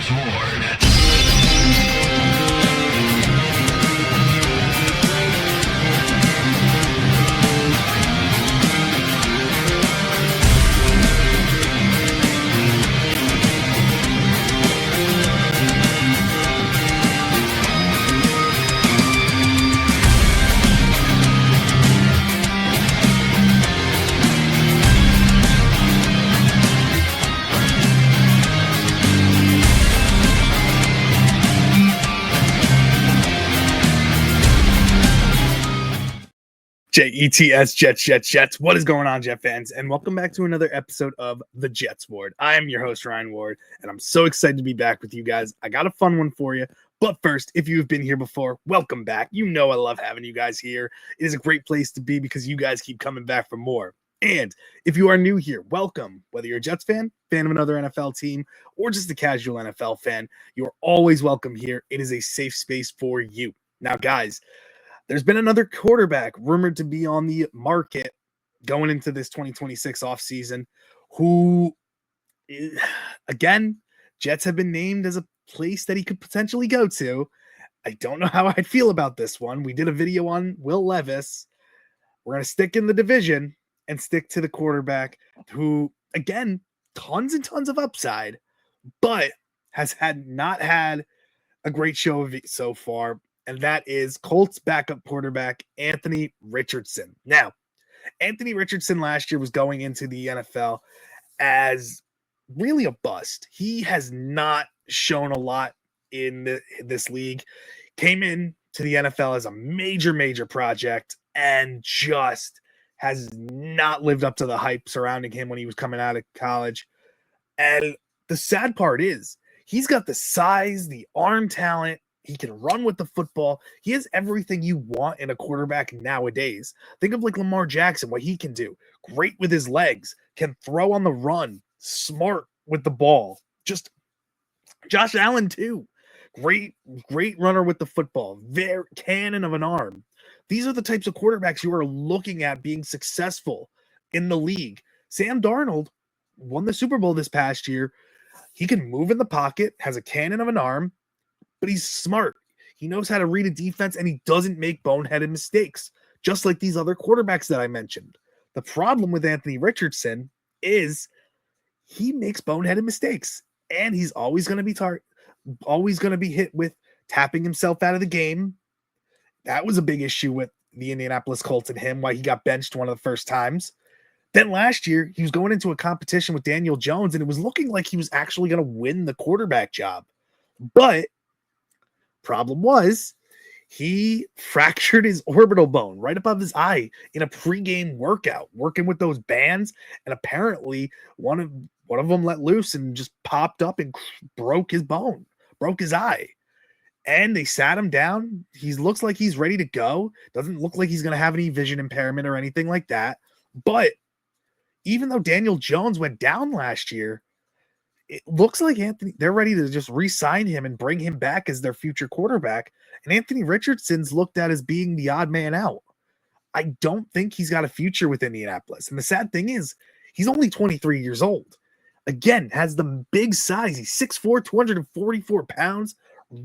Jets Ward. Jets, Jets. What is going on, Jet fans? And welcome back to another episode of the Jets Ward. I am your host, Ryan Ward, and I'm so excited to be back with you guys. I got a fun one for you. But first, if you've been here before, welcome back. You know I love having you guys here. It is a great place to be because you guys keep coming back for more. And if you are new here, welcome. Whether you're a Jets fan of another NFL team, or just a casual NFL fan, you're always welcome here. It is a safe space for you. Now, guys, there's been another quarterback rumored to be on the market going into this 2026 offseason who, again, Jets have been named as a place that he could potentially go to. I don't know how I'd feel about this one. We did a video on Will Levis. We're going to stick in the division and stick to the quarterback who, again, tons and tons of upside, but has not had a great show of it so far. And that is Colts backup quarterback Anthony Richardson. Now, Anthony Richardson last year was going into the NFL as really a bust. He has not shown a lot in this league. Came in to the NFL as a major project and just has not lived up to the hype surrounding him when he was coming out of college. And the sad part is he's got the size, the arm talent. He can run with the football. He has everything you want in a quarterback nowadays. Think of like Lamar Jackson, what he can do. Great with his legs, can throw on the run, smart with the ball. Just Josh Allen too. Great runner with the football. Very cannon of an arm. These are the types of quarterbacks you are looking at being successful in the league. Sam Darnold won the Super Bowl this past year. He can move in the pocket, has a cannon of an arm, but he's smart. He knows how to read a defense, and he doesn't make boneheaded mistakes, just like these other quarterbacks that I mentioned. The problem with Anthony Richardson is he makes boneheaded mistakes, and he's always going to be hit with tapping himself out of the game. That was a big issue with the Indianapolis Colts and him, why he got benched one of the first times. Then last year, he was going into a competition with Daniel Jones, and it was looking like he was actually going to win the quarterback job. But problem was he fractured his orbital bone right above his eye in a pregame workout, working with those bands, and apparently one of them let loose and just popped up and broke his eye. And they sat him down. He looks like he's ready to go. Doesn't look like he's going to have any vision impairment or anything like that. But even though Daniel Jones went down last year, it looks like they're ready to just re-sign him and bring him back as their future quarterback. And Anthony Richardson's looked at as being the odd man out. I don't think he's got a future with Indianapolis. And the sad thing is, he's only 23 years old. Again, has the big size. He's 6'4", 244 pounds,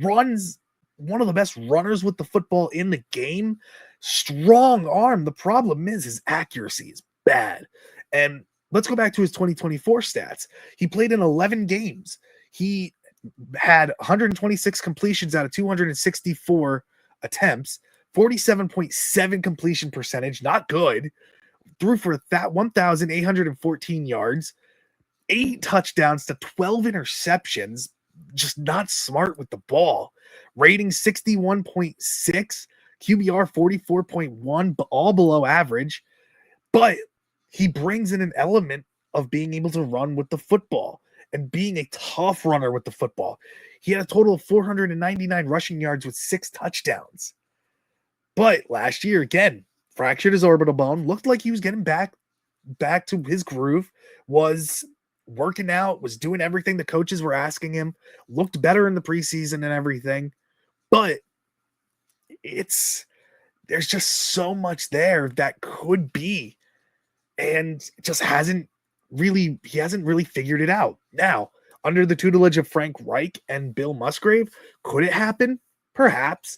runs one of the best runners with the football in the game. Strong arm. The problem is his accuracy is bad. And let's go back to his 2024 stats. He played in 11 games. He had 126 completions out of 264 attempts, 47.7 completion percentage, not good. Threw for 1,814 yards, 8 touchdowns to 12 interceptions, just not smart with the ball. Rating 61.6, QBR 44.1, all below average. But he brings in an element of being able to run with the football and being a tough runner with the football. He had a total of 499 rushing yards with 6 touchdowns. But last year, again, fractured his orbital bone, looked like he was getting back to his groove, was working out, was doing everything the coaches were asking him, looked better in the preseason and everything. But there's just so much there that could be, and just he hasn't really figured it out. Now, under the tutelage of Frank Reich and Bill Musgrave. Could it happen? Perhaps.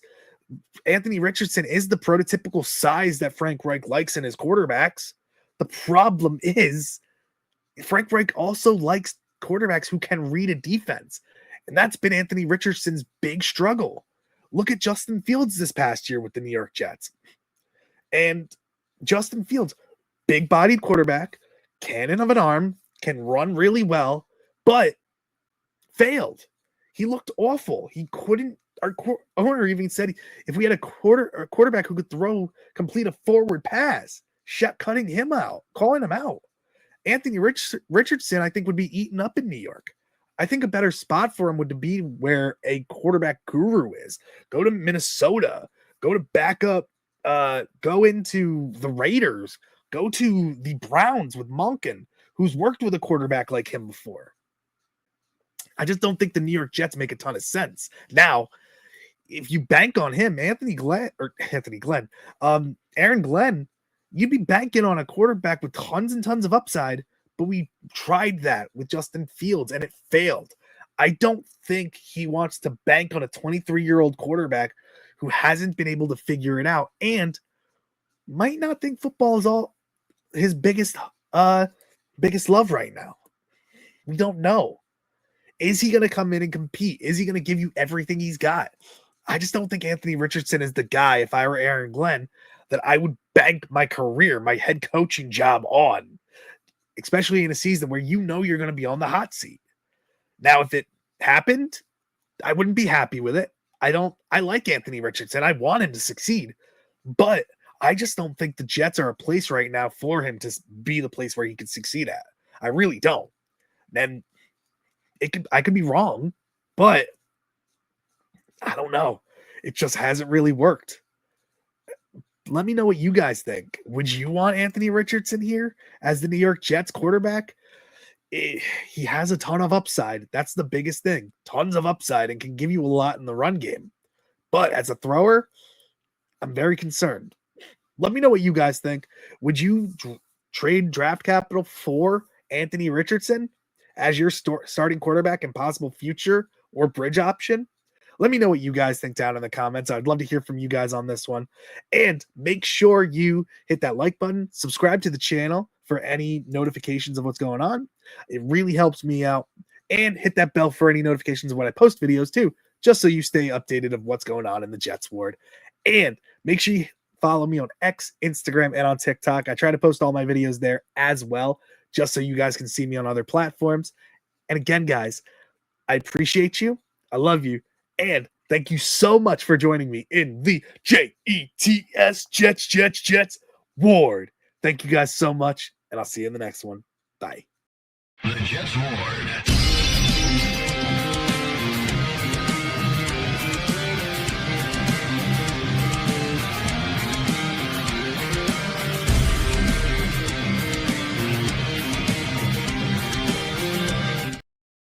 Anthony Richardson is the prototypical size that Frank Reich likes in his quarterbacks. The problem is Frank Reich also likes quarterbacks who can read a defense. And that's been Anthony Richardson's big struggle. Look at Justin Fields this past year with the New York Jets. And Justin Fields, big-bodied quarterback, cannon of an arm, can run really well, but failed. He looked awful. He couldn't. Our owner even said if we had a quarterback who could complete a forward pass, calling him out. Anthony Richardson, I think, would be eaten up in New York. I think a better spot for him would be where a quarterback guru is. Go to Minnesota. Go to backup. Go into the Raiders. Go to the Browns with Monken, who's worked with a quarterback like him before. I just don't think the New York Jets make a ton of sense. Now, if you bank on him, Aaron Glenn, you'd be banking on a quarterback with tons and tons of upside, but we tried that with Justin Fields and it failed. I don't think he wants to bank on a 23-year-old quarterback who hasn't been able to figure it out and might not think football is all his biggest love right now. We don't know. Is he going to come in and compete? Is he going to give you everything he's got? I just don't think Anthony Richardson is the guy, if I were Aaron Glenn, that I would bank my career, my head coaching job on, especially in a season where you know you're going to be on the hot seat. Now, if it happened, I wouldn't be happy with it. I like Anthony Richardson. I want him to succeed, but I just don't think the Jets are a place right now for him to be the place where he could succeed at. I really don't. And I could be wrong, but I don't know. It just hasn't really worked. Let me know what you guys think. Would you want Anthony Richardson here as the New York Jets quarterback? He has a ton of upside. That's the biggest thing. Tons of upside and can give you a lot in the run game. But as a thrower, I'm very concerned. Let me know what you guys think. Would you trade draft capital for Anthony Richardson as your starting quarterback and possible future or bridge option? Let me know what you guys think down in the comments. I'd love to hear from you guys on this one. And make sure you hit that like button, subscribe to the channel for any notifications of what's going on. It really helps me out. And hit that bell for any notifications of when I post videos too, just so you stay updated of what's going on in the Jets ward. And make sure you follow me on X, Instagram, and on TikTok. I try to post all my videos there as well, just so you guys can see me on other platforms. And again, guys, I appreciate you. I love you. And thank you so much for joining me in the JETS Jets Ward. Thank you guys so much, and I'll see you in the next one. Bye. The Jets Ward.